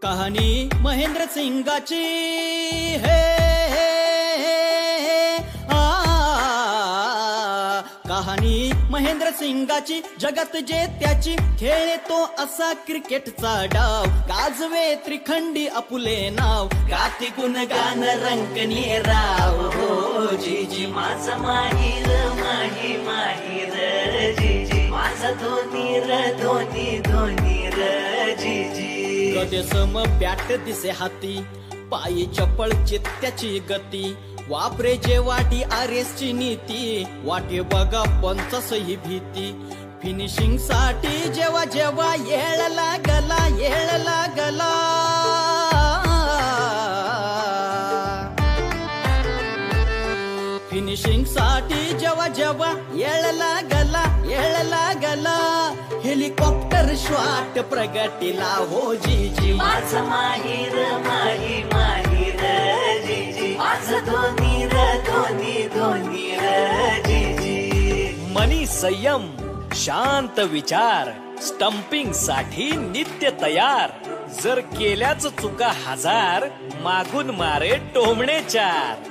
कहाणी महेंद्र सिंगाची हे कहाणी महेंद्र सिंगाची जगत जे त्याची खेळे तो असा क्रिकेटचा डाव गाजवे त्रिखंडी आपुले नाव गाती गुणगान रंकनी राव हो जी माझा माहीर माही माहीर जी माझा धोनी र जी कधी सम बॅट दिसे हाती पायी चपळ चित्त्याची गती वापरे जे वाटी आरेसची नीती वाटे बघा पंचसही भीती फिनिशिंग साठी जेव्हा जेव्हा येळ लागला फिनिशिंग साठी जेव्हा जेव्हा येळ लागला हेलिकॉप्टर शॉट प्रगतीला हो जी माझा माहीर माही माहीर जी माझा धोनी र जी मनी संयम शांत विचार स्टंपिंग साठी नित्य तयार जर केल्याच चुका हजार मागून मारे टोमणे चार